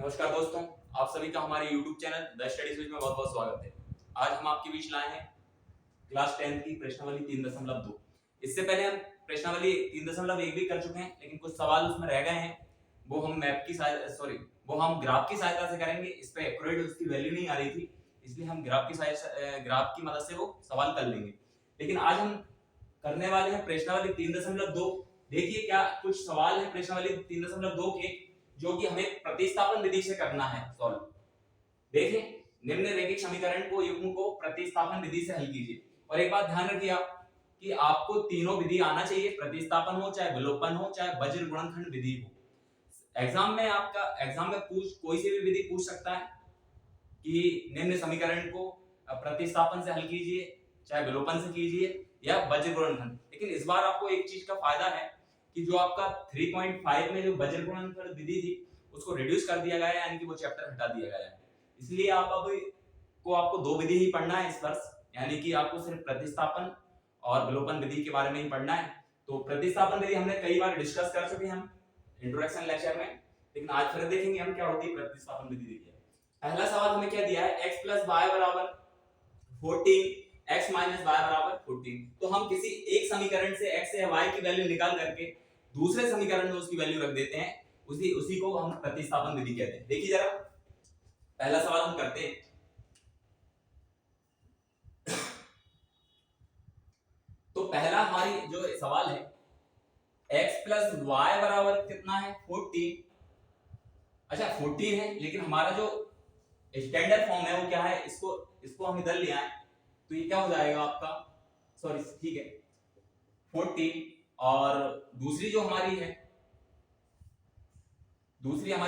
नमस्कार दोस्तों, आप सभी का हमारे YouTube channel the study switch में बहुत बहुत स्वागत है। आज हम आपके बीच लाए हैं क्लास 10 की प्रश्नावली 3.2। इससे पहले हम प्रश्नावली 3.1 भी कर चुके हैं, लेकिन कुछ सवाल उसमें रह गए हैं। वो हम ग्राफ की सहायता से करेंगे। इस पे एक्यूरेट उसकी वैल्यू नहीं आ रही थी, इसलिए हम ग्राफ की मदद से वो सवाल कर लेंगे। लेकिन आज हम करने वाले हैं प्रश्नावली 3.2। देखिए क्या कुछ सवाल है प्रश्नावली 3.2 के, जो कि हमें प्रतिस्थापन विधि से करना है सॉल्व। देखिए, निम्न रैखिक समीकरण को युग्म को प्रतिस्थापन विधि से हल कीजिए। और एक बात ध्यान रखिए आप कि आपको तीनों विधि आना चाहिए, प्रतिस्थापन हो चाहे विलोपन हो चाहे वज्र गुणनखंड विधि हो। एग्जाम में कोई सी भी विधि पूछ सकता है कि निम्न समीकरण को प्रतिस्थापन से हल कीजिए, चाहे विलोपन से कीजिए या वज्र गुणनखंड। लेकिन इस बार आपको एक चीज का फायदा है कि जो आपका 3.5 में जो वज्र गुणनखंड विधि थी उसको रिड्यूस कर दिया गया है, यानी कि वो चैप्टर हटा दिया गया है। इसलिए आपको दो विधि ही पढ़ना है इस वर्ष, यानी कि आपको सिर्फ प्रतिस्थापन और विलोपन विधि के बारे में ही पढ़ना है। तो प्रतिस्थापन विधि हमने कई बार डिस्कस कर चुके हैं हम इंट्रोडक्शन लेक्चर में, लेकिन आज फिर देखेंगे हम क्या होती है प्रतिस्थापन विधि। देखिए पहला सवाल हमें क्या दिया है, x + y = 14, x - y = 14। तो हम किसी एक समीकरण से x या y की वैल्यू निकाल करके दूसरे समीकरण में उसकी वैल्यू रख देते हैं, उसी को हम प्रतिस्थापन विधि कहते हैं। देखिए जरा पहला सवाल हम करते हैं। तो पहला हमारी जो सवाल है, x + y बराबर कितना है 14। अच्छा 14 है, लेकिन हमारा जो स्टैंडर्ड फॉर्म है वो क्या है, इसको हम इधर ले आए तो ये क्या हो जाएगा आपका, सॉरी ठीक है 14। और दूसरी हमारी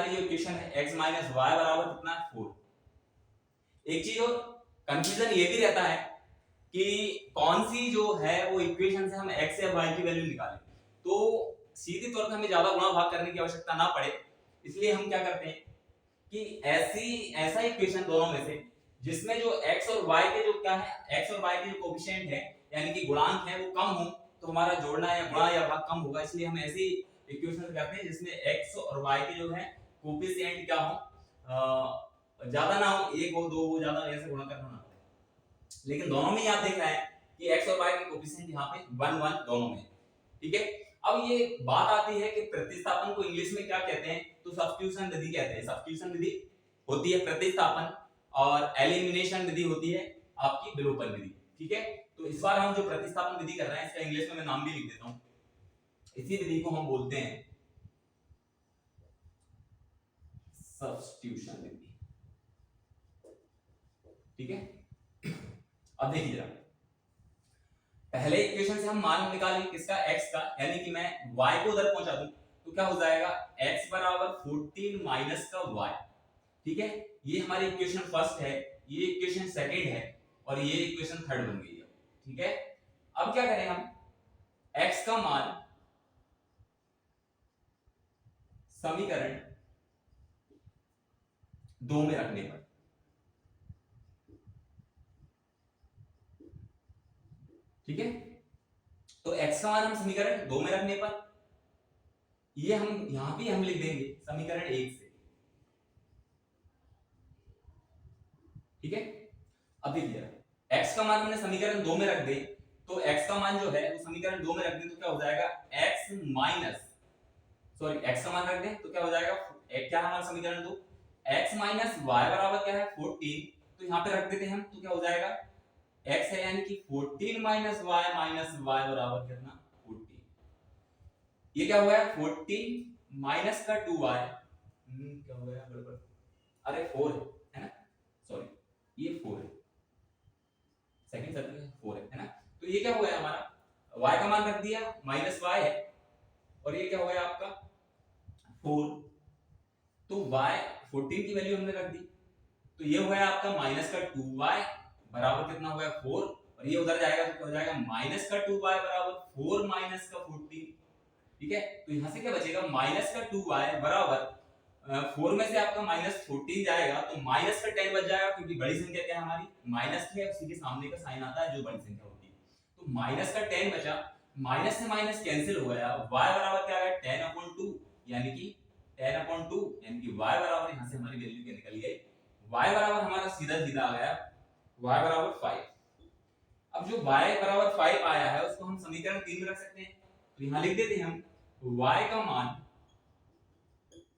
जो इक्वेशन है x - y बराबर कितना है 4। एक चीज और कंफ्यूजन ये भी रहता है कि कौन सी जो है वो इक्वेशन से हम x या y की वैल्यू निकालें। तो सीधे तौर पे हमें ज्यादा गुणा भाग करने की आवश्यकता ना पड़े, इसलिए हम क्या करते हैं कि ऐसा इक्वेशन दोनों में से जिसमें जो x और y के जो क्या है, x और y के जो कोएफिशिएंट है यानी कि गुणांक है वो कम हो, तो हमारा जोड़ना या गुणा या भाग कम होगा। इसलिए हम ऐसी इक्वेशन करते हैं जिसमें x और y के जो है कोएफिशिएंट क्या हो, ज्यादा ना हो, 1 हो 2 हो, ज्यादा ऐसे गुणा करना ना पड़े। लेकिन दोनों में आप देख रहे हैं कि x और y के कोएफिशिएंट यहाँ पे 1 1 दोनों में, ठीक है। अब ये बात आती है कि प्रतिस्थापन को इंग्लिश में क्या कहते हैं, तो सब्स्टिट्यूशन विधि कहते हैं। सब्स्टिट्यूशन विधि होती है प्रतिस्थापन और एलिमिनेशन विधि होती है आपकी विलोपन विधि, ठीक है। तो इस बार हम जो प्रतिस्थापन विधि कर रहे हैं इसका इंग्लिश में मैं नाम भी लिख देता हूं। इसी विधि को हम बोलते हैं सब्स्टिट्यूशन विधि, ठीक है। अब देखिए जरा पहले इक्वेशन से हम मान निकालें किसका, x का, यानी कि मैं y को उधर पहुंचा दूं तो क्या हो जाएगा x = 14 माइनस का y, ठीक है। ये हमारी इक्वेशन फर्स्ट है, ये इक्वेशन सेकंड है और ये इक्वेशन थर्ड बन गई है, ठीक है। अब क्या करें हम, x का मान समीकरण 2 में रखने पर, ठीक है। तो x का मान हम समीकरण 2 में रखने पर ये हम यहां भी हम लिख देंगे समीकरण 1 से, ठीक है। अब देखिए x का मान हमने समीकरण 2 में रख दे तो x का मान जो है वो समीकरण 2 में रख दे तो क्या हो जाएगा x का मान रख दे तो क्या हो जाएगा, क्या है हमारा समीकरण 2, x - y बराबर क्या है 14। तो यहां पे रख देते हैं हम तो क्या हो जाएगा x है यानी कि 14 - y बराबर कितना 14। ये क्या हो गया 14 माइनस का 2y, क्या हो गया गड़बड़, अरे 4 है ना, सॉरी ये 4 है, सेकंड सर्कल 4 है ना। तो ये क्या हो गया हमारा y का मान रख दिया -y है और ये क्या हो गया आपका 4। तो y 14 की वैल्यू हमने रख दी तो ये हो गया आपका माइनस का 2y बराबर कितना हो गया 4, और ये उधर जाएगा तो क्या हो जाएगा माइनस का 2y बराबर 4 माइनस का 14, ठीक है। तो यहां से क्या बचेगा माइनस का 2y बराबर 4 में से आपका -14 जाएगा तो माइनस का 10 बच जाएगा, क्योंकि बड़ी संख्या क्या है हमारी माइनस की है, उसी के सामने का साइन आता है जो बड़ी संख्या होती है। तो माइनस का 10 बचा, माइनस से माइनस कैंसिल हो गया, y बराबर क्या है 10/2 यानी कि 10/2 यानी कि y बराबर यहां से हमारी वैल्यू क्या निकल गई, y बराबर हमारा सीधा सीधा आ गया y बराबर 5। अब जो y बराबर 5 आया है उसको हम समीकरण 3 में रख सकते हैं, तो यहां लिख देते हैं हम y का मान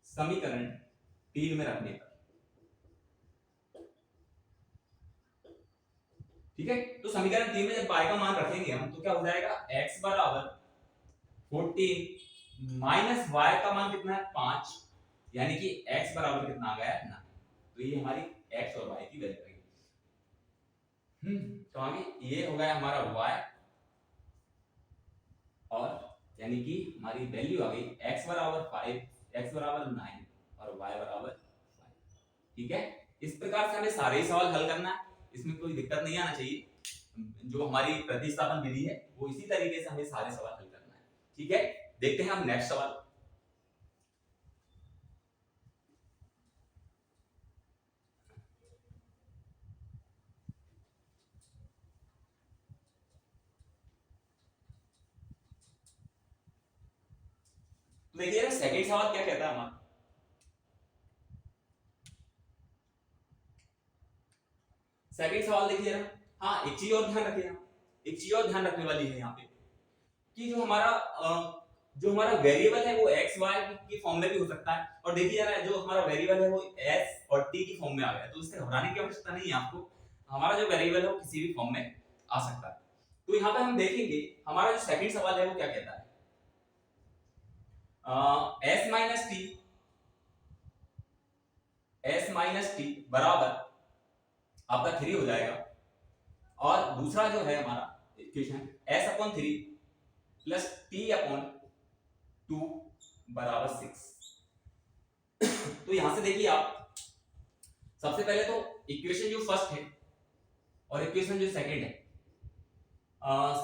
समीकरण 3 में रखने पर, ठीक है। तो समीकरण 3 में जब y का मान रखेंगे हम तो क्या हो जाएगा, x बराबर 14 माइनस y का मान कितना है 5, यानी कि x बराबर कितना आ गया है 9। तो ये हमारी x और y की वैल्यू है। तो आगे ये हो गया हमारा y, और यानी कि हमारी वैल्यू आ गई x बराबर 5, x बराबर 9 और y बराबर 5, ठीक है। इस प्रकार से हमें सारे ही सवाल हल करना है, इसमें कोई दिक्कत नहीं आना चाहिए। जो हमारी प्रतिस्थापन विधि है वो इसी तरीके से हमें सारे सवाल हल करना है, ठीक है। देखते हैं हम नेक्स्ट सवाल। तो देखिए सेकंड सवाल क्या कहता है हमारा, सेकंड सवाल देखिए ना। हाँ, एक चीज और ध्यान रखिए, एक चीज और ध्यान रखने वाली है यहाँ पे कि जो हमारा वेरिएबल है वो x y की फॉर्म में भी हो सकता है, और देखिए यार जो हमारा वेरिएबल है वो s और t की फॉर्म में आ गया, तो इससे घबराने की आवश्यकता नहीं है आपको। हमारा जो वेरिएबल है वो किसी भी फॉर्म में आ सकता है। तो यहाँ पे हम देखेंगे हमारा जो सेकंड सवाल है वो क्या कहता है, s माइनस टी बराबर आपका 3 हो जाएगा, और दूसरा जो है हमारा equation s upon 3 plus t upon 2 बराबर 6। तो यहां से देखिए आप, सबसे पहले तो इक्वेशन जो फर्स्ट है और इक्वेशन जो सेकंड है,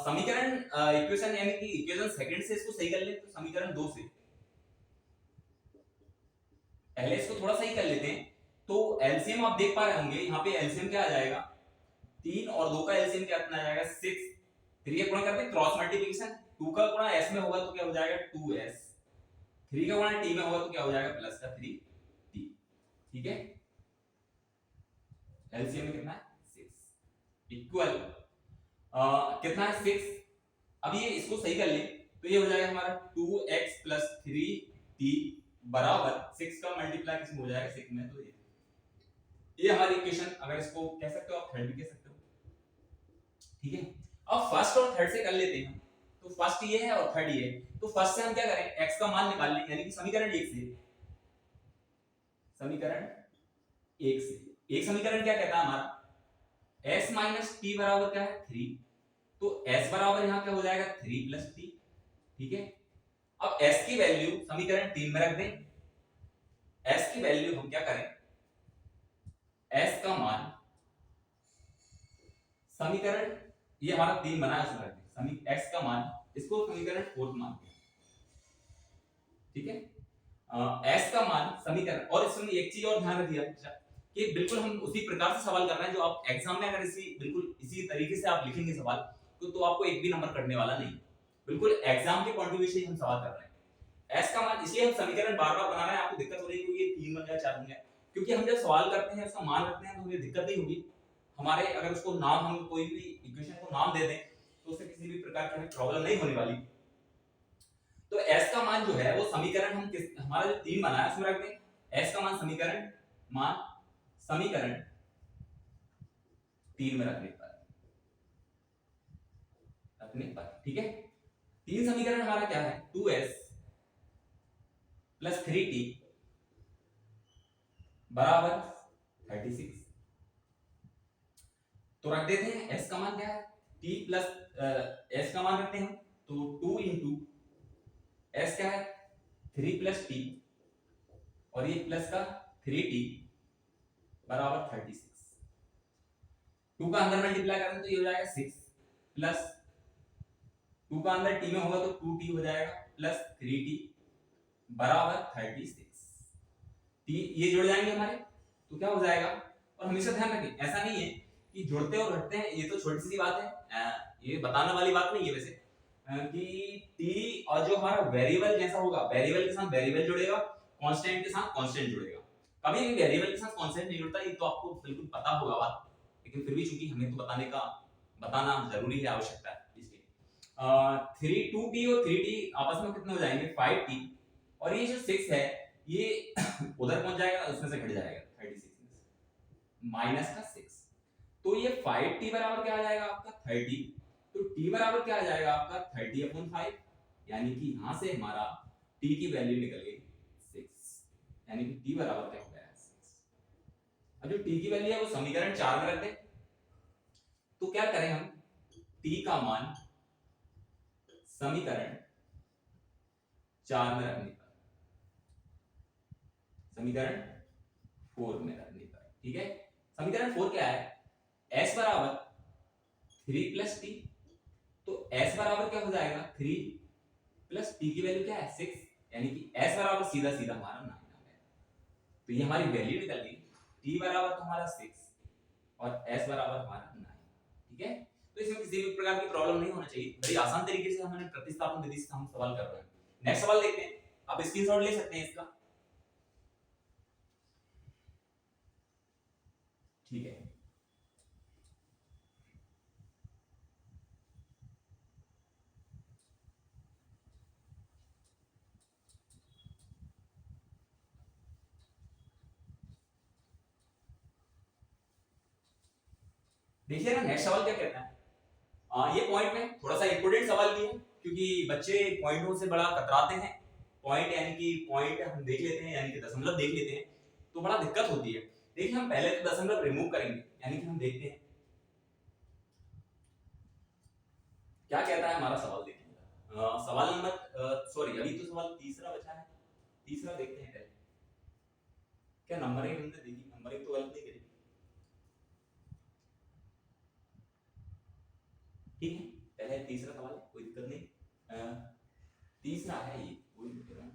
समीकरण इक्वेशन यानी कि इक्वेशन सेकंड से इसको सही कर ले, तो समीकरण 2 से पहले इसको थोड़ा सही कर लेते हैं। तो एलसीएम आप देख पा रहे होंगे, यहाँ पे एलसीएम क्या आ जाएगा, 3 और 2 का एलसीएम क्या आ जाएगा 6। 3 का गुणा करते क्रॉस मल्टीप्लिकेशन, 2 का गुणा s में होगा तो क्या हो जाएगा 2s, 3 का गुणा t में होगा तो क्या हो जाएगा प्लस का 3t, ठीक है। एलसीएम में कितना है 6 इक्वल कितना है 6। अब ये इसको सही कर ले तो ये हो जाएगा हमारा 2x प्लस 3t बराबर 6 का मल्टीप्लाई किसमें हो जाएगा 6 में, तो ये हमारी इक्वेशन, अगर इसको कह सकते हो आप थर्ड भी कह सकते हो, ठीक है। अब फर्स्ट और थर्ड से कर लेते हैं, तो फर्स्ट ये है और थर्ड ये है। तो फर्स्ट से हम क्या करें, x का मान निकाल लें, यानी कि समीकरण 1 से, समीकरण 1 से एक समीकरण क्या कहता है हमारा s माइनस टी बराबर क्या है 3, तो s बराबर यहां क्या हो जाएगा 3 प्लस टी, ठीक है। अब s की वैल्यू समीकरण 3 में रख दें, s की वैल्यू हम क्या करें, s का मान समीकरण ये हमारा 3 बना है उसमें रख दें, x का मान इसको समीकरण 4 मानते हैं, ठीक है। s का मान समीकरण, और इसमें एक चीज और ध्यान रखिए कि बिल्कुल हम उसी प्रकार से सवाल कर रहे हैं जो आप एग्जाम में अगर बिल्कुल इसी तरीके से आप लिखेंगे सवाल तो आपको एक भी नंबर कटने वाला नहीं, बिल्कुल एग्जाम के पॉइंट ऑफ व्यू से हम सवाल कर रहे हैं। s का मान इसलिए हम समीकरण बार-बार बना रहे हैं, आपको दिक्कत हो रही है कि ये 3 बन गया 4 बन गया, क्योंकि हम जब सवाल करते हैं उसका मान रखते हैं तो हमें दिक्कत नहीं होगी। हमारे अगर उसको नाम, हम कोई भी इक्वेशन को नाम दे दें तो उससे किसी भी प्रकार की प्रॉब्लम नहीं होने वाली। तो s का मान जो है वो समीकरण हम हमारा जो 3 बना है उसमें रख दें, s का मान समीकरण 3 में रखने पर, ठीक है। 3 समीकरण हमारा क्या है 2s प्लस 3t बराबर 36। तो रख देते हैं s का मान क्या है t प्लस s का मान रखते हैं हम, तो 2 इंटू s क्या है 3 प्लस t और ये प्लस का 3t बराबर 36। 2 का अंदर मल्टीप्लाई करें तो ये हो जाएगा 6 प्लस 2 का अंदर t में होगा तो 2t हो जाएगा प्लस 3t बराबर 36। t ये जुड़ जाएंगे हमारे तो क्या हो जाएगा, और हमेशा ध्यान रखें ऐसा नहीं है कि जुड़ते और घटते हैं, ये तो छोटी सी बात है, ये बताने वाली बात नहीं है वैसे, कि t और जो हमारा वेरिएबल जैसा होगा, वेरिएबल के साथ वेरिएबल जुड़ेगा, कांस्टेंट के साथ कांस्टेंट जुड़ेगा। कभी भी वेरिएबल के साथ कांस्टेंट नहीं जुड़ता, ये तो आपको बिल्कुल पता होगा बात, लेकिन फिर भी चूंकि हमें तो बताना जरूरी है, आवश्यकता है, इसलिए 2t और 3t आपस में कितने हो जाएंगे 5t, और ये जो 6 है ये उधर पहुंच जाएगा, उसमें से घट जाएगा 36 में से माइनस का 6, तो ये 5t बराबर क्या आ जाएगा आपका 30, तो t बराबर क्या आ जाएगा आपका 30/5, यानी कि यहां से हमारा t की वैल्यू निकल गई 6, यानी कि t बराबर क्या हो गया 6। अब जो t की वैल्यू है वो समीकरण 4 में रख दे, तो क्या करें हम, t का मान समीकरण 4 में रखने पर, समीकरण 4 में रखने पर, ठीक है, समीकरण 4 क्या है, s बराबर 3 प्लस t, तो s बराबर क्या हो जाएगा 3 प्लस t की वैल्यू क्या है 6, यानी कि s बराबर सीधा सीधा हमारा 9 आ गया, तो ये हमारी वैल्यू निकल गई, t बराबर तो हमारा 6 और s बराबर हमारा 9, ठीक है। तो इसमें किसी भी प्रकार की प्रॉब्लम नहीं होना चाहिए, बड़ी आसान तरीके से हमने प्रतिस्थापन विधि से हम सवाल कर रहे हैं। नेक्स्ट सवाल देखते हैं, आप स्क्रीनशॉट ले सकते हैं इसका, ठीक है। देखिए ना नेक्स्ट सवाल क्या कहता है, ये पॉइंट में थोड़ा सा इंपोर्टेंट सवाल भी है, क्योंकि बच्चे पॉइंटों से बड़ा कतराते हैं, पॉइंट यानी कि पॉइंट हम देख लेते हैं, यानी कि दशमलव देख लेते हैं तो बड़ा दिक्कत होती है। देखिए हम पहले तो दशमलव रिमूव करेंगे, यानी कि हम देखते हैं क्या कहता है हमारा सवाल। देखिए सवाल नंबर सॉरी अभी तो सवाल तीसरा बचा है, तीसरा देखते हैं पहले, क्या नंबरिंग हमने देखी, नंबरिंग तो गलत नहीं करी, ठीक है, पहले तीसरा सवाल है, कोई दिक्कत नहीं, तीसरा है ये, कोई दिक्कत नहीं,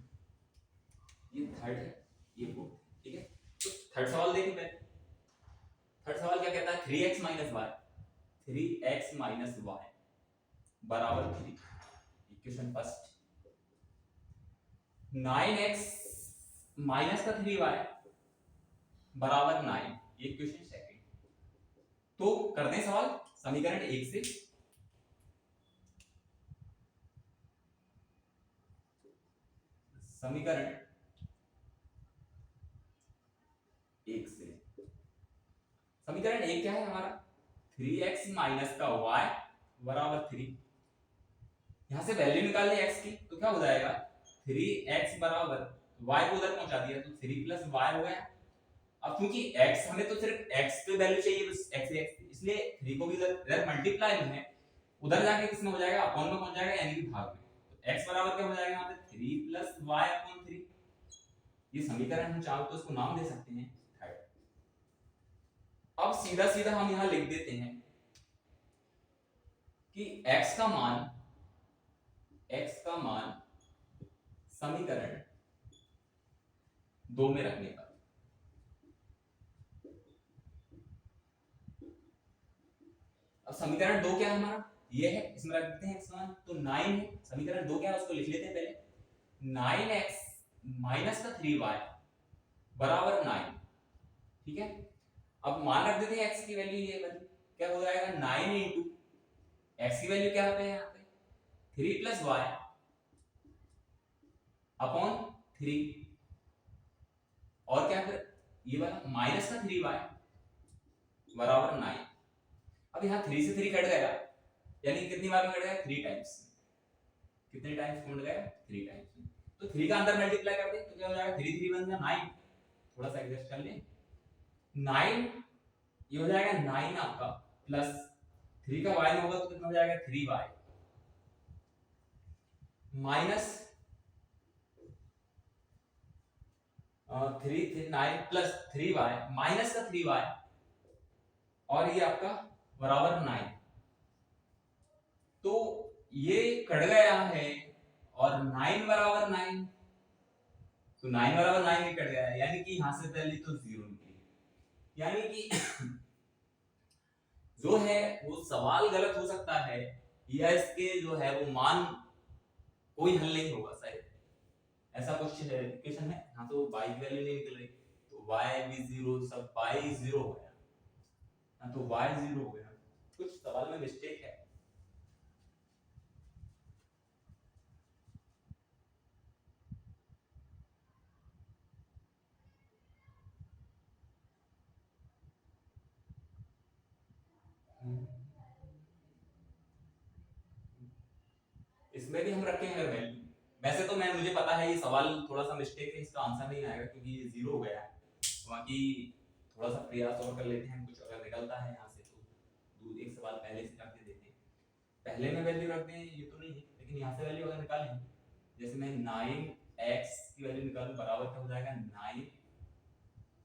ये थर्ड है, ये फोर्थ, ठीक है। तो थर्ड सवाल देखिए पहले, थर्ड सवाल क्या कहता है 3x minus Y, 3x minus Y बराबर 3, इक्वेशन फर्स्ट, 9x माइनस का 3y बराबर 9, ये इक्वेशन सेकंड। तो करते हैं सवाल समीकरण 1 से, समीकरण 1 से, समीकरण 1 क्या है हमारा 3x माइनस का y बराबर 3, यहां से वैल्यू निकाल ले x की, तो क्या हो जाएगा 3x बराबर y को उधर पहुंचा दिया तो 3 प्लस y हो गया। अब क्योंकि x हमें तो सिर्फ x पे वैल्यू चाहिए, बस x से x, इसलिए 3 को भी इधर मल्टीप्लाई में है, उधर जाके किसमें हो जाएगा अपॉन में पहुंच जाएगा, यानी कि भाग में, तो x बराबर क्या हो जाएगा यहां पे 3 प्लस y अपॉन 3, ये समीकरण हम चाहो तो इसको नाम दे सकते हैं थर्ड। अब सीधा सीधा हम यहां लिख देते हैं कि x का मान समीकरण 2 में रखने पर, अब समीकरण 2 क्या है हमारा, ये है, इसमें रख देते हैं x मान, तो 9 है, समीकरण 2 क्या है उसको लिख लेते हैं पहले, 9x माइनस का 3y बराबर 9, ठीक है। अब मान रख देते हैं x की वैल्यू, ये वैल्यू क्या हो जाएगा 9 इंटू x की वैल्यू क्या है यहाँ पे 3 प्लस y अपॉन 3, और क्या फिर ये वाला माइनस का 3y बराबर 9। अब यहाँ 3 से 3 कट गया, यानी कितनी बार में कट गया 3 टाइम्स, कितने टाइम्स कट गया 3 टाइम्स, तो 3 का अंदर मल्टीप्लाई कर दे तो क्या हो जाएगा 3 3 बन जाएगा 9, थोड़ा सा एडजस्ट कर ले 9, ये हो जाएगा 9 आपका प्लस 3 का y में होगा तो कितना हो जाएगा 3y minus 9 plus 3y minus का 3y और ये आपका बराबर 9, तो ये कट गया है और 9 बराबर 9, तो 9 बराबर 9 भी कट गया है, यानी कि यहां से पहले तो 0 निकली, यानी कि जो है वो सवाल गलत हो सकता है या इसके जो है वो मान कोई हल नहीं होगा शायद, ऐसा क्वेश्चन इक्वेशन है, यहाँ तो y की वैल्यू नहीं निकल रही, तो y भी 0, सब y 0 हो गया, हाँ तो y 0 हो गया, कुछ सवाल में मिस्टेक है। इसमें भी हम रखेंगे अगर वैल्यू, वैसे तो मैं मुझे पता है ये सवाल थोड़ा सा मिस्टेक है, इसका आंसर नहीं आएगा क्योंकि ये 0 हो गया है, बाकी थोड़ा सा प्रयास और कर लेते हैं, कुछ अगर निकलता है यहाँ से तो एक सवाल पहले से करके देते हैं, पहले में वैल्यू रख दें ये तो नहीं है, लेकिन यहाँ से वैल्यू अगर निकालें, जैसे मैं 9x की वैल्यू निकालूं बराबर क्या हो जाएगा 9,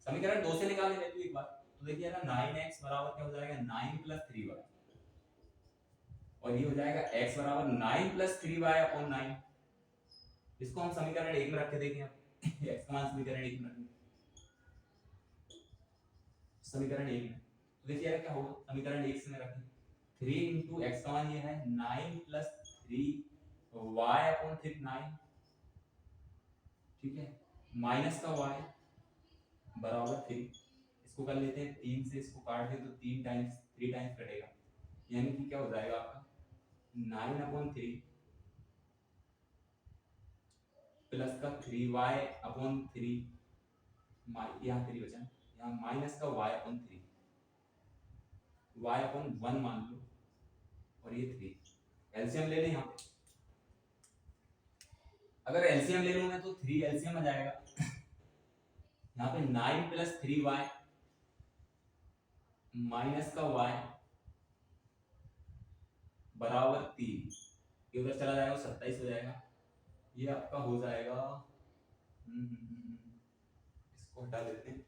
समीकरण 2 से निकालें वैल्यू एक बार, तो देखिए ना 9x बराबर क्या हो जाएगा 9 + 3y, और ये हो जाएगा x बराबर 9 + 3y अपॉन 9, इसको हम समीकरण 1 में रख के देखें अब x का मान समीकरण 1 में रखें, समीकरण 1 में तो देखिए यार क्या होगा, समीकरण 1 से मैं रखें 3 × x का मान ये है 9 + 3y अपॉन 9, ठीक है, माइनस का y बराबर 3, इसको कर लेते हैं 3 से इसको काट दें तो 3 टाइम्स कटेगा, यानी कि क्या हो जाएगा आपका 9/3 प्लस का 3y अपॉन 3, यहाँ 3 बचा, यहाँ माइनस का y अपॉन 3, y अपॉन 1 मान लो, और ये 3 एलसीएम ले लें यहाँ पे, अगर एलसीएम ले लूं मैं तो 3 एलसीएम आ जाएगा, यहाँ पे 9 + 3y माइनस का y बराबर 3, ये उधर चला जाएगा 27 हो जाएगा, ये आपका हो जाएगा, इसको हटा देते हैं,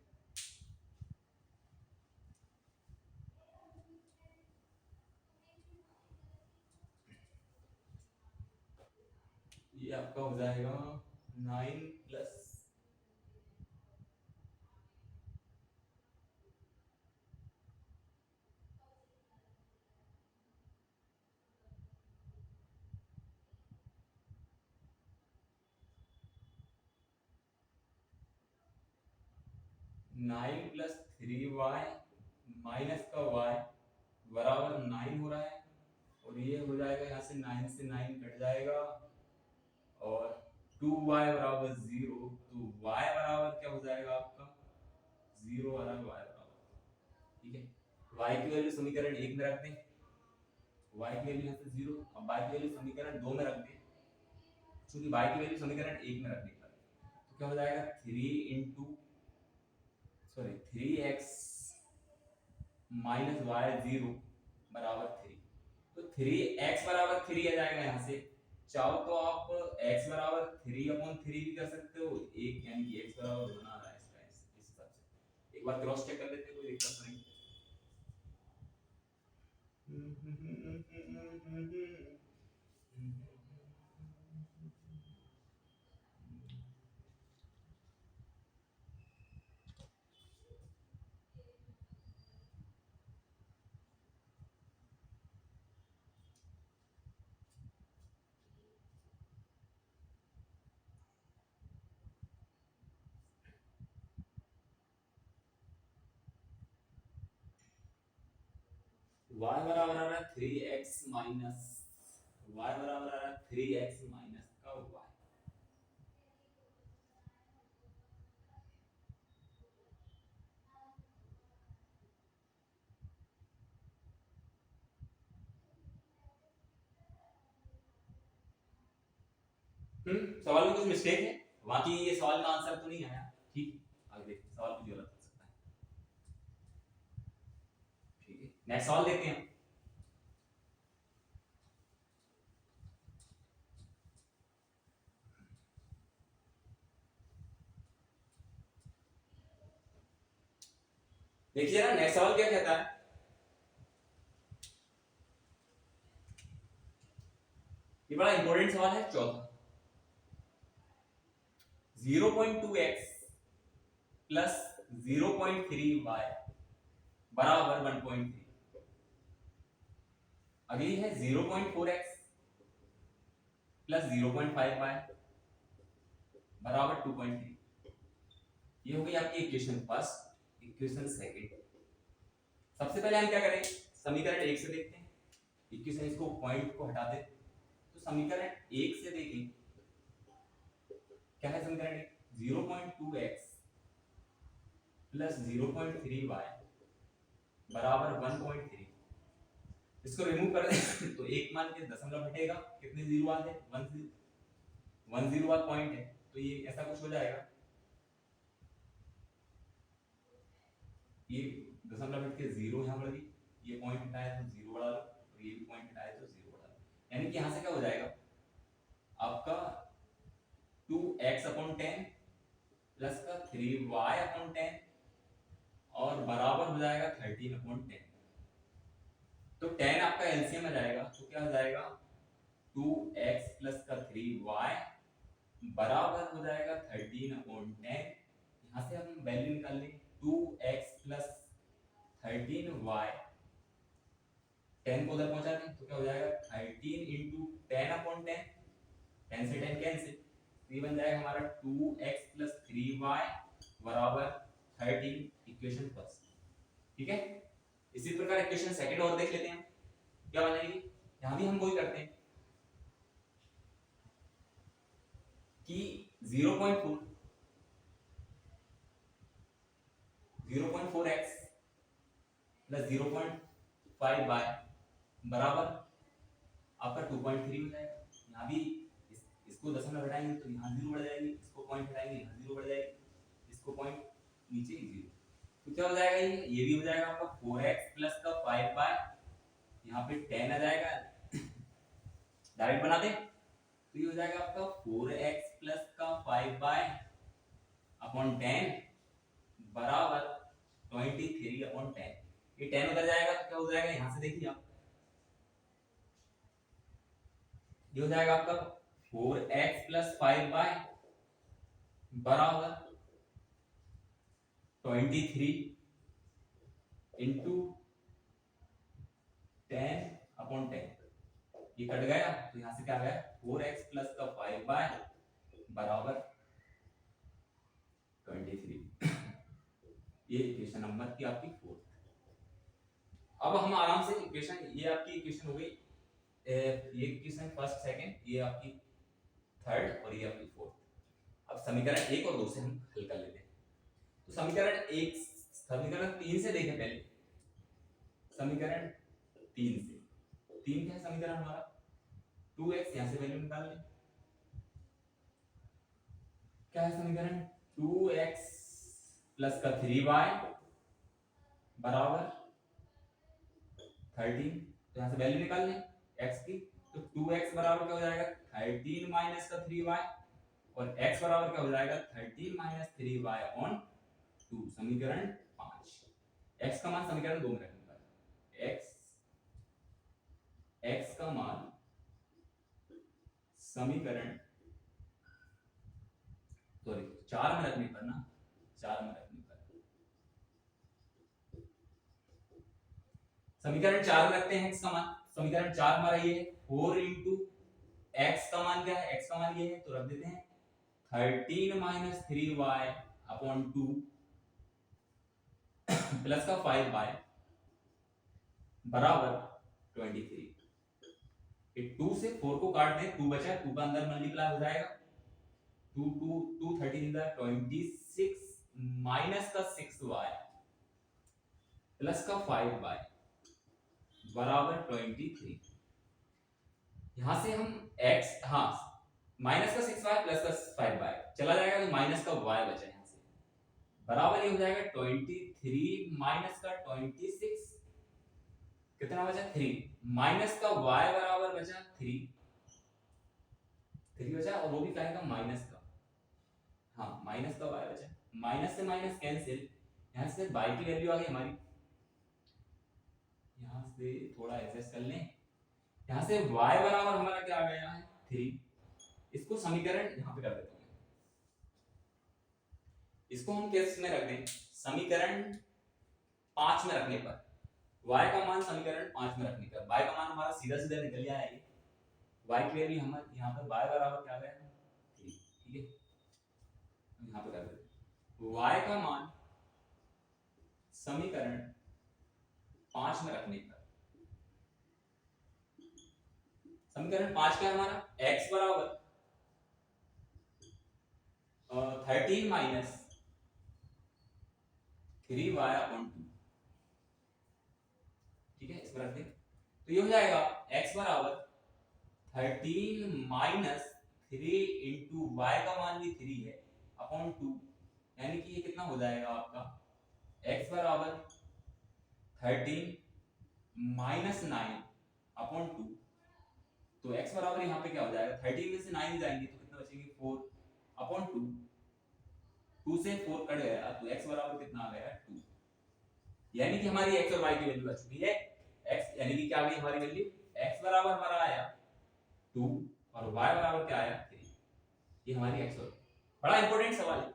ये आपका हो जाएगा 9 + 9 + 3y माइनस का y बराबर 9 हो रहा है, और ये हो जाएगा, यहाँ से 9 से 9 कट जाएगा, और 2y बराबर 0, तो y बराबर क्या हो जाएगा आपका 0 वाला y बराबर, ठीक है, y की वैल्यू समीकरण 1 में रख दें, y की वैल्यू यहाँ से 0, अब y की वैल्यू समीकरण 2 में रख दें, क्योंकि y की वैल्यू समीकरण 1 में रखने पर तो क्या हो जाएगा 3x माइनस y 0 बराबर 3, तो 3x बराबर 3 आ जाएगा, यहाँ से चाहो तो आप x बराबर 3/3 भी कर सकते हो, एक यानी कि x बराबर बना रहा है इसका, इस हिसाब से एक बार क्रॉस चेक कर लेते हैं, कोई दिक्कत नहीं। y बराबर आ रहा है 3x माइनस y बराबर आ रहा है 3x माइनस का y, सवाल में कुछ मिस्टेक है, बाकी ये सवाल का आंसर तो नहीं आया, ठीक, आगे देखते हैं, सवाल कुछ गलत हो सकता है, ठीक है, नेक्स्ट सवाल देखते हैं। देखिए ना नेक्स्ट सवाल क्या कहता है, ये बड़ा इंपॉर्टेंट सवाल है, चौथा 0.2x प्लस 0.3y बराबर 1.3, अगली है 0.4x प्लस 0.5y बराबर 2.3। ये हो गई आपकी इक्वेशन फर्स्ट। इक्वेशन सेकंड, सबसे पहले हम क्या करें, समीकरण 1 से देखते हैं। इक्वेशन इसको पॉइंट को हटा दे, तो समीकरण 1 से देखें क्या है। समीकरण 1 0.2x प्लस 0.3y बराबर 1.3। इसको रिमूव कर दें तो एक मान के दशमलव हटेगा, कितने जीरो आते हैं, 1 0 वाला पॉइंट है, तो ये ऐसा कुछ हो जाएगा, ये दशमलव हट के जीरो यहाँ बढ़ गई, ये पॉइंट हटाया तो जीरो बढ़ा लो, और ये भी पॉइंट हटाया तो जीरो बढ़ा लो, यानी कि यहाँ से क्या हो जाएगा आपका 2x/10 प्लस का 3y/10 और बराबर हो जाएगा 13/10। तो 10 आपका एलसीएम आ जाएगा, तो क्या हो जाएगा 2x प्लस का 3y बराबर हो जाएगा 13/10। यहाँ से हम वैल्यू निकाल लें 2x प्लस 13y, 10 को उधर पहुंचा दें तो क्या हो जाएगा 13 इंटू 10/10, 10 से 10 कैंसिल, तो ये बन जाएगा हमारा 2x प्लस 3y बराबर 13, इक्वेशन फर्स्ट। ठीक है, इसी प्रकार इक्वेशन सेकंड और देख लेते हैं क्या बनेगी। यहां भी हम वही करते हैं कि 0.4 0.4x प्लस 0.5y बराबर आपका 2.3 हो जाएगा। यहाँ भी इसको दशमलव हटाएंगे तो यहाँ जीरो बढ़ जाएगी, इसको पॉइंट हटाएंगे यहाँ जीरो बढ़ जाएगी, इसको पॉइंट नीचे ही जीरो, तो क्या हो जाएगा ये भी हो जाएगा आपका 4x प्लस का 5y, यहाँ पे 10 आ जाएगा, डायरेक्ट बना दे तो ये हो जाएगा आपका 4x प्लस का 5y अपॉन 10 बराबर 23/10। ये 10 उधर जाएगा तो क्या हो जाएगा, यहाँ से देखिए आप, ये हो जाएगा आपका 4x प्लस 5y बराबर 23 इंटू 10/10। ये कट गया तो यहाँ से क्या गया 4x प्लस का 5y बराबर 23। ये इक्वेशन नंबर की आपकी फोर्थ। अब हम आराम से इक्वेशन, ये आपकी इक्वेशन हो गई, ये इक्वेशन फर्स्ट सेकंड, ये आपकी थर्ड और ये आपकी फोर्थ। अब समीकरण 1 और 2 से हम हल कर लेते हैं। तो समीकरण 1, समीकरण 3 से देखें पहले, समीकरण 3 से, 3 क्या है समीकरण हमारा 2x, यहां से वैल्यू निकाल लें, क्या है समीकरण 2x प्लस का 3y बराबर 13, तो यहां से वैल्यू निकाल लें x की, तो 2x बराबर क्या हो जाएगा 13 माइनस का 3y, और x बराबर क्या हो जाएगा 13 माइनस 3y अपॉन 2, समीकरण 5। x का मान समीकरण 2 में रखने पर, x का मान समीकरण 4 में रखने पर ना, 4 में रखने पर, समीकरण 4 में रखते हैं x का मान, समीकरण 4 हमारा ये है 4 इंटू x का मान क्या है, x का मान ये है तो रख देते हैं 13 माइनस 3y अपॉन 2 प्लस का 5y बराबर 23। 2 से 4 को काट दें, 2 बचा, 2 का अंदर मल्टीप्लाई हो जाएगा, 2 13 26 माइनस का 6y प्लस का 5y बराबर 23। यहां से हम x, हाँ माइनस का 6y प्लस का 5y चला जाएगा तो माइनस का y बचा, यहां से बराबर ये हो जाएगा 23 माइनस का 26, कितना बचा 3, माइनस का y बराबर बचा 3 बचा, और वो भी क्या है माइनस का, हाँ माइनस का y बचा, माइनस से माइनस कैंसिल, यहां से y की वैल्यू आ गई हमारी, यहां से थोड़ा एडजस्ट कर लें, यहां से y बराबर हमारा क्या आ गया है 3, इसको समीकरण यहां पे कर देता हूं, इसको हम किस में रख दें, समीकरण 5 में रखने पर, y का मान समीकरण 5 में रखने पर y का मान हमारा सीधा सीधा निकल आएगा, y की वैल्यू हमारे यहां पर y बराबर क्या आ गया 3। ठीक है, यहाँ पे कर देते y का मान समीकरण 5 में रखने पर, समीकरण 5 क्या है हमारा, x बराबर 13 माइनस 3y अपॉन 2, ठीक है, इसमें रख दें तो ये हो जाएगा x बराबर 13 माइनस 3 इंटू वाई का मान भी 3 है अपॉन 2, यानी कि ये कितना हो जाएगा आपका x बराबर 13 माइनस 9 अपॉन 2, तो x बराबर यहाँ पे क्या हो जाएगा, 13 में से 9 जाएंगे तो कितना बचेंगे 4 अपॉन 2, 2 से 4 कट गया तो x बराबर कितना आ गया 2, यानी कि हमारी x और y की वैल्यू आ चुकी है x, यानी कि क्या आ गई हमारी वैल्यू, x बराबर हमारा आया 2 और y बराबर क्या आया 3, ये हमारी x और, बड़ा इंपॉर्टेंट सवाल है,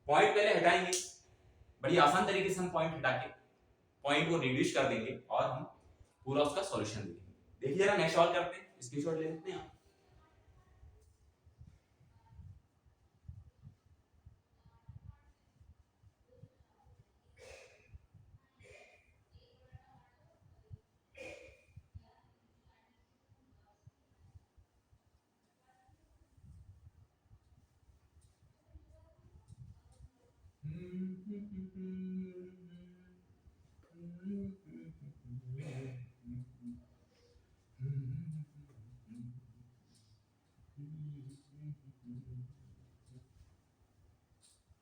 पॉइंट पहले हटाएंगे, बड़ी आसान तरीके से हम पॉइंट हटा के पॉइंट को रिड्यूस कर देंगे और हम पूरा उसका सॉल्यूशन देंगे। देखिए जरा नेक्स्ट सॉल्व करते हैं, स्क्रीनशॉट ले लेते हैं आप।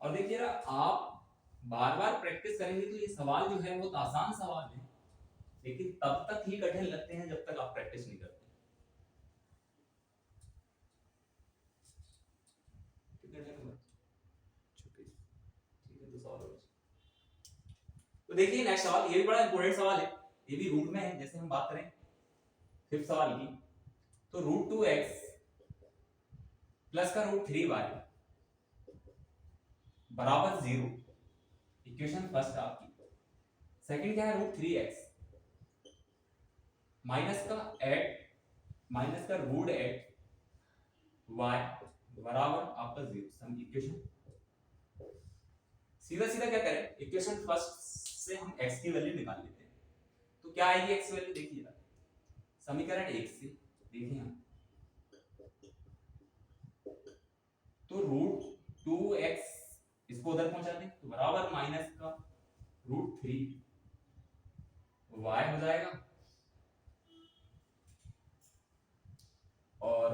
और देखिए जरा आप बार बार प्रैक्टिस करेंगे तो ये सवाल जो है बहुत आसान सवाल है, लेकिन तब तक ही कठिन लगते हैं जब तक आप प्रैक्टिस नहीं करते। कितने टाइम हुआ? 26, ठीक है, तो सवाल हो। तो देखिए नेक्स्ट सवाल, ये भी बड़ा इंपॉर्टेंट सवाल है, ये भी रूट में है, जैसे हम बात करें फिफ्थ सवाल की, तो रूट 2x प्लस का रूट 3y बराबर 0, इक्वेशन फर्स्ट आपकी। सेकंड क्या है, रूट 3x माइनस का रूट एट y बराबर आपका 0, सम इक्वेशन। सीधा सीधा क्या करें, इक्वेशन फर्स्ट से हम x की वैल्यू निकाल लेते हैं, तो क्या आएगी x वैल्यू, देखिए समीकरण 1 से देखिए हम, तो रूट 2x इसको उधर पहुंचा दें तो बराबर माइनस का रूट 3 y हो जाएगा, और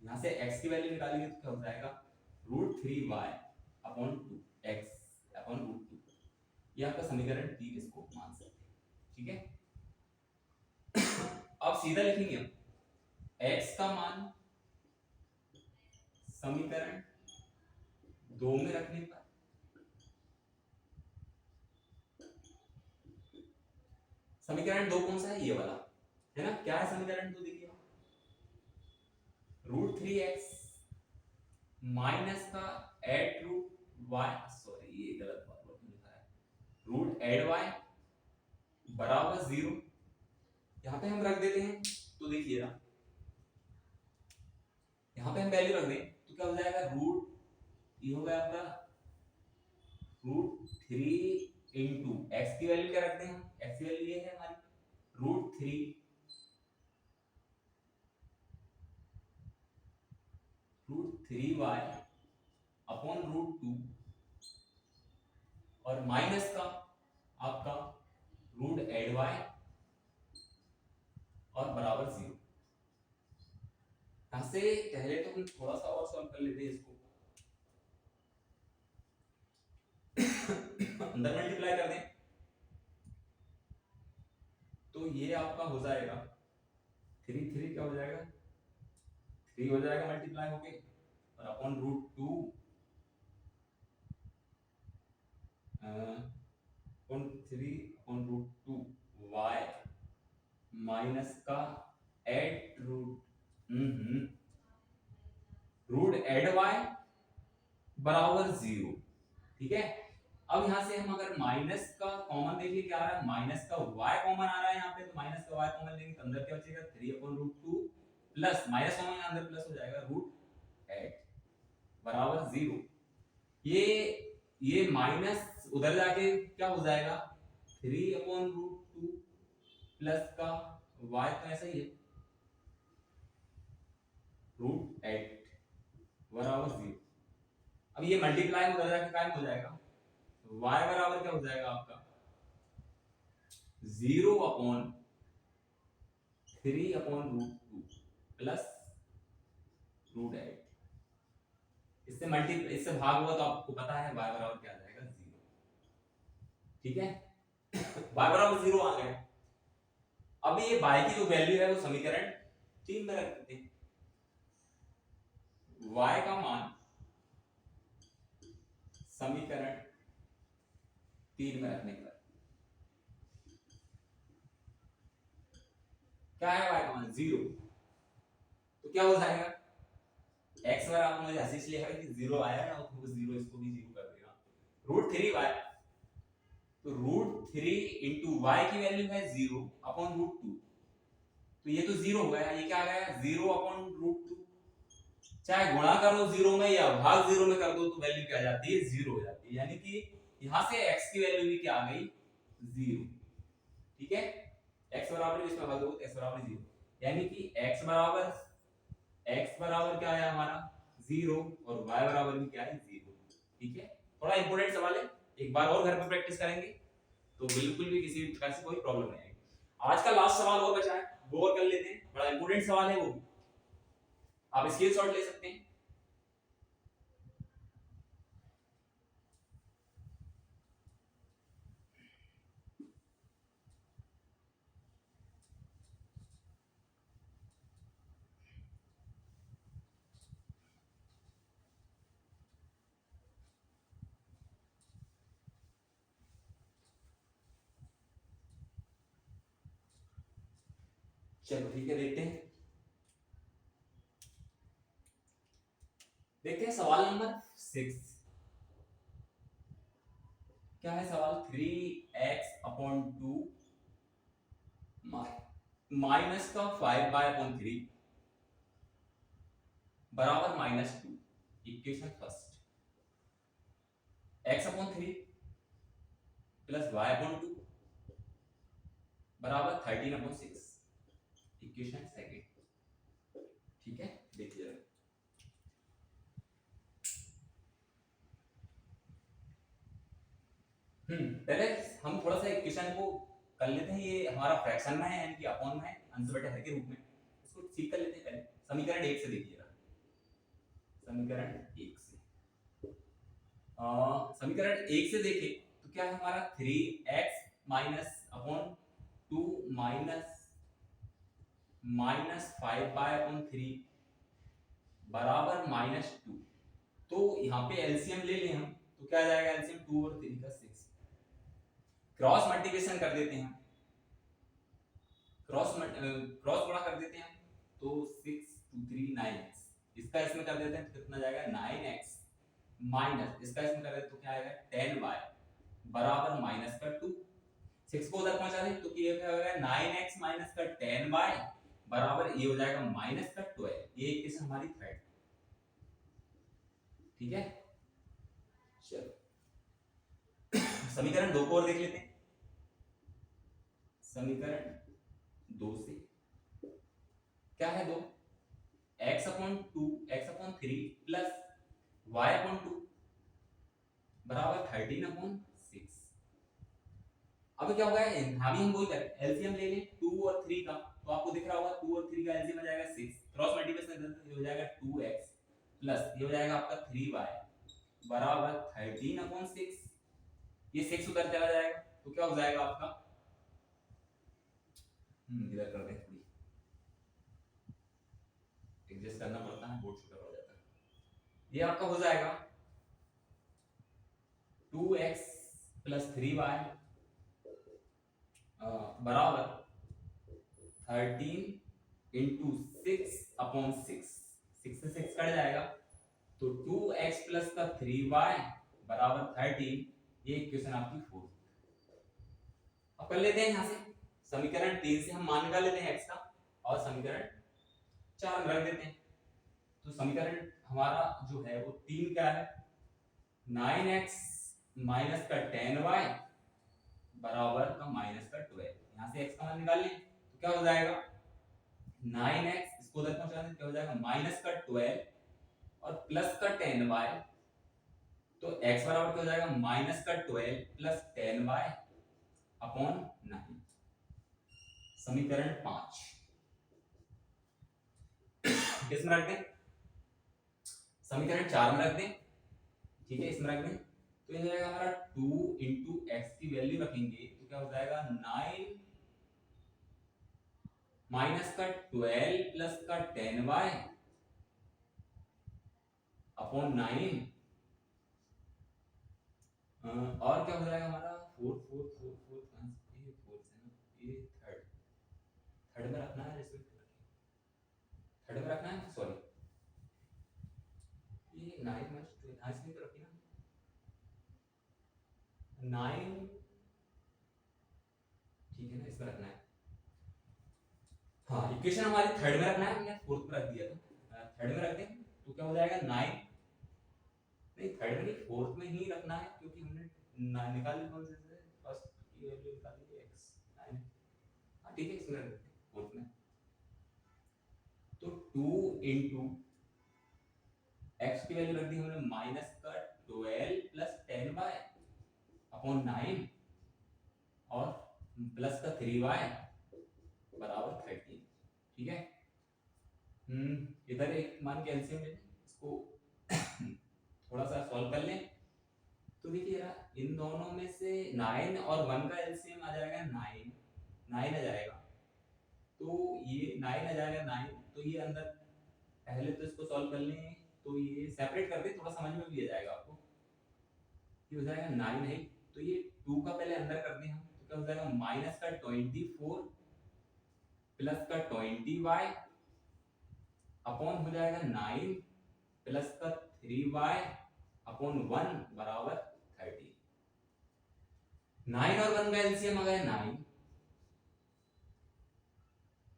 यहां से x की वैल्यू निकालेंगे तो क्या हो जाएगा, root 3y upon 2x upon root 2, ये आपका समीकरण 3 इसको मान सकते हैं, ठीक है। अब सीधा लिखेंगे हम x का मान समीकरण 2 में रखने पर, समीकरण 2 कौन सा है, ये वाला है ना, क्या है समीकरण 2, देखिए रूट 3x माइनस का एट रूट y, सॉरी ये गलत बात लिखा है, रूट एड y बराबर 0, यहां पे हम रख देते हैं, तो देखिए ना यहां पे हम वैल्यू रख दें तो क्या हो जाएगा, रूट ये हो गया आपका रूट 3 इंटू एक्स की वैल्यू क्या रखते हैं हम, एक्स की वैल्यू ये है हमारी रूट 3y अपॉन रूट 2 और माइनस का आपका रूट एड y और बराबर 0। यहां से पहले तो हम थोड़ा सा और सॉल्व कर लेते हैं इसको, अंदर मल्टीप्लाई कर दें तो ये आपका हो जाएगा 3 क्या हो जाएगा, 3 हो जाएगा मल्टीप्लाई होके, और upon root 2 upon 3 upon root 2 y minus का एट रूट एड y बराबर 0, ठीक है। अब यहां से हम अगर माइनस का कॉमन देखिए क्या आ रहा है, माइनस का y कॉमन आ रहा है यहाँ पे, तो माइनस का y कॉमन लेंगे तो अंदर क्या बचेगा 3 upon root 2 plus minus common अंदर प्लस हो जाएगा रूट 8 बराबर 0, ये माइनस उधर जाके क्या हो जाएगा 3/√2 प्लस का y तो ऐसा ही है √8 बराबर 0। अब ये मल्टीप्लाई उधर जाके कायम हो जाएगा, तो y बराबर क्या हो जाएगा आपका 0/3/√2 प्लस √8। इससे भाग हुआ तो आपको पता है y बराबर क्या आ जाएगा 0। ठीक है, y बराबर 0 आ गया। अब ये y की जो वैल्यू है वो समीकरण 3 में रख देते हैं। y का मान समीकरण 3 में रखने पर क्या है, y का मान 0, तो क्या हो जाएगा x बराबर, मुझे हंसी इसलिए है कि 0 आया ना, तो 0 इसको भी 0 कर देगा, √3y, तो √3 इंटू y की वैल्यू है 0/√2, तो ये तो 0 हो गया, ये क्या आ गया 0/√2। चाहे गुणा करो 0 में या भाग 0 में कर दो तो वैल्यू क्या आ जाती है 0 हो जाती है, यानी कि यहां से x की वैल्यू भी क्या आ गई 0। ठीक है, x बराबर इसमें भाग दो तो x बराबर 0, यानी कि x बराबर क्या है हमारा 0 और y बराबर भी क्या है 0। ठीक है, थोड़ा इंपॉर्टेंट सवाल है, एक बार और घर पे प्रैक्टिस करेंगे तो बिल्कुल भी किसी प्रकार से कोई प्रॉब्लम नहीं आएगी। आज का लास्ट सवाल और बचा है, वो और कर लेते हैं, बड़ा इंपॉर्टेंट सवाल है, वो आप स्क्रीनशॉट ले सकते हैं। चलो ठीक है, देखते हैं सवाल नंबर 6 क्या है। सवाल 3x/2 माइनस का 5/3 बराबर -2। Equation first, x/3 plus y/2 बराबर 13/6। Equation second. ठीक है, देखिए पहले हम थोड़ा सा इक्वेशन को कर लेते हैं। ये हमारा फ्रैक्शन में है यानी कि अपॉन में है, अंश बटे हर के रूप में। इसको ठीक कर लेते हैं। पहले समीकरण 1 से देखिएगा, समीकरण 1 से समीकरण 1 से देखें तो क्या है हमारा 3x माइनस अपॉन 2 माइनस 5/3 बराबर -2। तो यहाँ पे एलसीएम ले लें हम तो क्या आ जाएगा, एलसीएम 2 और 3 का 6। क्रॉस मल्टीप्लिकेशन कर देते हैं, क्रॉस गुणा कर देते हैं तो 6 2 3 9x, इसका इसमें कर देते हैं तो कितना जाएगा 9x माइनस इसका इसमें कर देते तो क्या आएगा 10y बराबर -2। 6 को उधर पहुंचा दें तो ये क्या होगा 9x माइनस का 10y बराबर ये हो जाएगा -12। ये इक्वेशन हमारी थर्ड। ठीक है, चलो समीकरण 2 को और देख लेते हैं। समीकरण 2 से क्या है 2 x/2 x/3 प्लस y/2 बराबर 13/6। अब क्या होगा, यहां भी हम वही करें, एलसीएम ले लें 2 और 3 का, तो आपको दिख रहा होगा 2 और 3 का एलसीएम आ जाएगा 6। क्रॉस मल्टीप्लिकेशन हो जाएगा 2x प्लस ये हो जाएगा आपका 3y बराबर 13/6। ये 6 उधर चला जाएगा तो क्या हो जाएगा आपका, इधर कर दें, थोड़ी एडजस्ट करना पड़ता है, बोर्ड छोटा हो जाता है। ये आपका हो जाएगा 2x प्लस 3y बराबर 13 इंटू 6/6। 6 से 6 कट जाएगा तो 2x प्लस का 3y बराबर 13। ये इक्वेशन आपकी 4। अब कर लेते हैं यहां से समीकरण 3 से हम मान निकाल लेते हैं x का और समीकरण 4 में रख देते हैं। तो समीकरण हमारा जो है वो 3 क्या है 9x माइनस का 10y बराबर का माइनस का 12। यहाँ से x का मान निकाल लें तो क्या हो जाएगा 9x, इसको उधर पहुंचा दें, क्या हो जाएगा माइनस का 12 और प्लस का 10y, तो x बराबर क्या हो जाएगा माइनस का 12 प्लस 10y अपॉन 9। समीकरण 5 किस में रख दें, समीकरण 4 में रख दें, ठीक है, इसमें रख दें तो ये हो जाएगा हमारा 2 इंटू एक्स की वैल्यू रखेंगे तो क्या हो जाएगा 9 माइनस का 12 प्लस का 10y अपॉन 9 और क्या हो जाएगा हमारा 4 4 4 4 ये 4 से ना ये थर्ड में रखना है, इसमें थर्ड में रखना है, सॉरी ये 9 माइनस 12 इसमें तो रखी ना 9, ठीक है ना, इसमें रखना है। हाँ इक्वेशन हमारी थर्ड में रखना है, हमने फोर्थ में रख दिया था, थर्ड में रख दें तो क्या हो जाएगा 9, नहीं थर्ड में नहीं फोर्थ में ही रखना है क्योंकि हमने निकाल ली कौन से फर्स्ट की वैल्यू निकाल ली x 9। हाँ ठीक है, इसमें रख देते हैं फोर्थ में, तो 2 इंटू एक्स की वैल्यू रख दी हमने माइनस का 12 प्लस 10y अपॉन 9 और प्लस का 3y बराबर 13, ठीक है। इधर एक मान के एलसीएम ले लें, इसको थोड़ा सा सॉल्व कर लें तो देखिए यार इन दोनों में से 9 और 1 का एलसीएम आ जाएगा 9 आ जाएगा, तो ये 9 आ जाएगा 9, तो ये अंदर पहले तो इसको सॉल्व कर लें तो ये सेपरेट कर दें, थोड़ा समझ में भी आ जाएगा आपको। ये हो जाएगा 9 है तो ये 2 का पहले अंदर कर दें हम तो क्या हो जाएगा माइनस का 24 प्लस का 20y अपॉन हो जाएगा 9 प्लस का 3y अपॉन 1 बराबर 30। 9 और 1 का एलसीएम आ गया 9,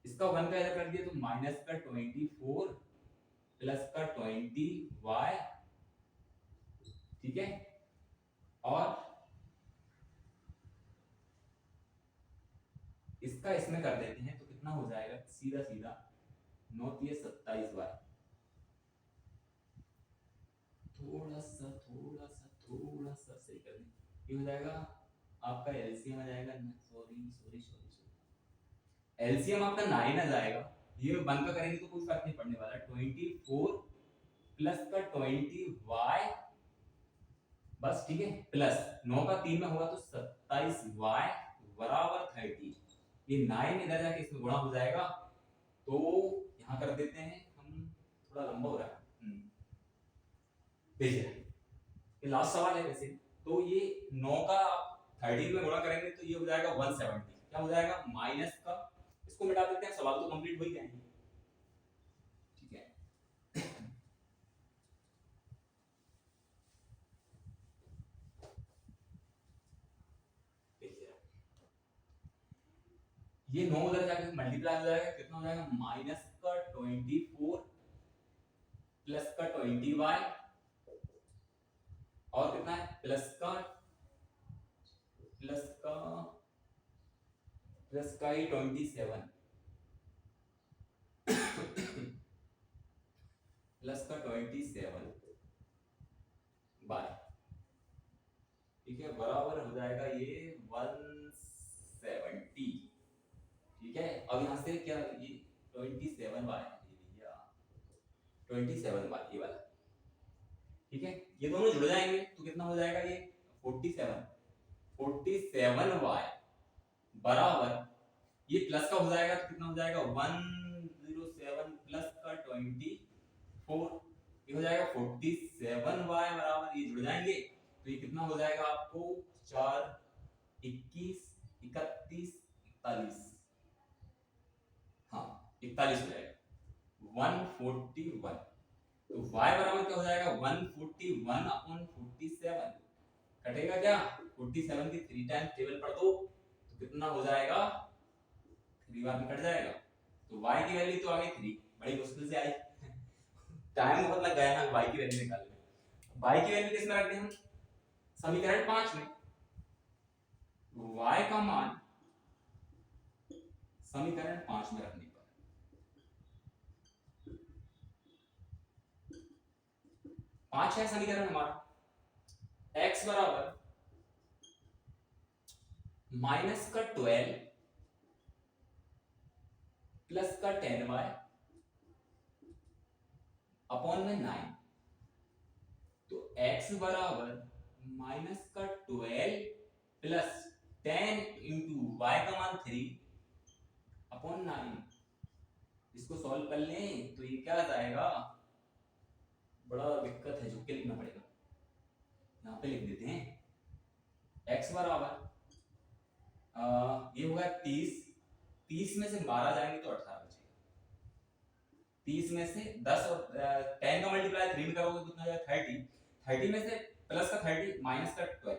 इसका 1 का अलग कर दिया तो माइनस का 24 प्लस का 20y, ठीक है, और इसका इसमें कर देते हैं तो कितना हो जाएगा सीधा सीधा 9 3 27y, थोड़ा सा सही कर दें, ये हो जाएगा आपका एलसीएम आ जाएगा, sorry sorry sorry sorry, LCM आपका 9 आ जाएगा, ये 1 का करेंगे तो कोई फर्क नहीं पड़ने वाला, 24 प्लस का 20y बस, ठीक है, प्लस 9 का 3 में होगा तो 27y बराबर 30। ये 9 इधर जाके इसमें गुणा हो जाएगा तो यहाँ कर देते हैं हम, थोड़ा लंबा हो रहा है, देखिए ये लास्ट सवाल है वैसे, तो ये 9 का 30 में गुणा करेंगे तो ये हो जाएगा 170, क्या हो जाएगा माइनस का, इसको मिटा देते हैं, सवाल तो कंप्लीट हो ही जाएंगे, ठीक है। ये 9 उधर जाके मल्टीप्लाई हो जाएगा, कितना हो जाएगा माइनस का 24 प्लस का 20y और कितना है प्लस का ही 27 प्लस का 27 बाय, ठीक है, बराबर हो जाएगा ये 170, ठीक है। अब यहाँ से क्या ये 27 बाय 27 बाय ये वाला, ठीक है, ये दोनों जुड़ जाएंगे तो कितना हो जाएगा ये 47y बराबर, ये प्लस का हो जाएगा तो कितना हो जाएगा 107 प्लस का 24, ये हो जाएगा 47y बराबर, ये जुड़ जाएंगे तो ये कितना हो जाएगा आपको 4 21 31 41, हाँ 41 हो जाएगा 141, तो y बराबर क्या हो जाएगा 141 अपॉन 47, कटेगा क्या 47 की 3 टाइम्स टेबल पढ़ दो तो कितना हो जाएगा 3 बार में कट जाएगा, तो y की वैल्यू तो आ गई 3, बड़ी मुश्किल से आई टाइम बहुत लग गया ना y की वैल्यू निकालने में, y की वैल्यू किस में रखते हैं हम? समीकरण 5 में। y का मान समीकरण 5 में रखने पर 5 है समीकरण हमारा, x बराबर माइनस का 12 प्लस का 10y अपॉन में 9। तो x बराबर माइनस का 12 प्लस 10 इंटू y का मान 3 अपॉन 9। इसको सॉल्व कर लें तो ये क्या आ जाएगा, बड़ा दिक्कत है, झुक के लिखना पड़ेगा। यहाँ पे लिख देते हैं x बराबर ये होगा 30 में से 12 जाएंगे तो 18 बचेगा। 30 में से 10 और 10 का मल्टीप्लाई 3 में करोगे तो कितना हो जाएगा 30 में से प्लस का 30 माइनस का 12,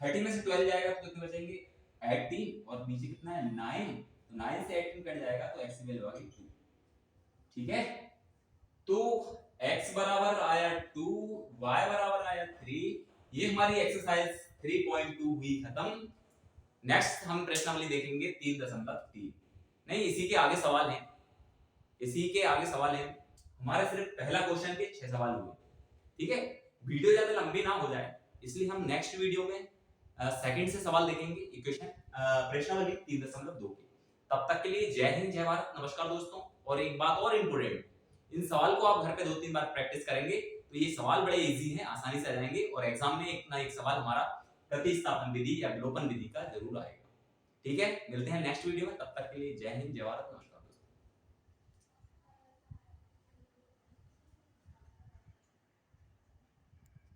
30 में से 12 जाएगा तो कितने बचेंगे 18 और नीचे कितना है 9, तो 9 से 18 कट जाएगा तो x की वैल्यू आ गई 2। ठीक है, तो x बराबर आया 2, y बराबर आया 3। ये हमारी एक्सरसाइज 3.2 हुई खत्म। नेक्स्ट हम प्रश्नावली देखेंगे 3.3। नहीं, इसी के आगे सवाल है, हमारा सिर्फ पहला क्वेश्चन के 6 सवाल हुए। ठीक है, वीडियो ज्यादा लंबी ना हो जाए इसलिए हम नेक्स्ट वीडियो में सेकंड से सवाल देखेंगे इक्वेशन प्रश्नावली 3.2 के। तब तक के लिए जय हिंद, जय भारत, नमस्कार दोस्तों। और एक बात और इम्पोर्टेंट, इन सवाल को आप घर पे 2-3 बार प्रैक्टिस करेंगे तो ये सवाल बड़े इजी हैं, आसानी से आ जाएंगे और एग्जाम में एक ना एक सवाल हमारा प्रतिस्थापन विधि या विलोपन विधि का जरूर आएगा। ठीक है, मिलते हैं नेक्स्ट वीडियो में, तब तक के लिए जय हिंद, जय भारत, नमस्कार।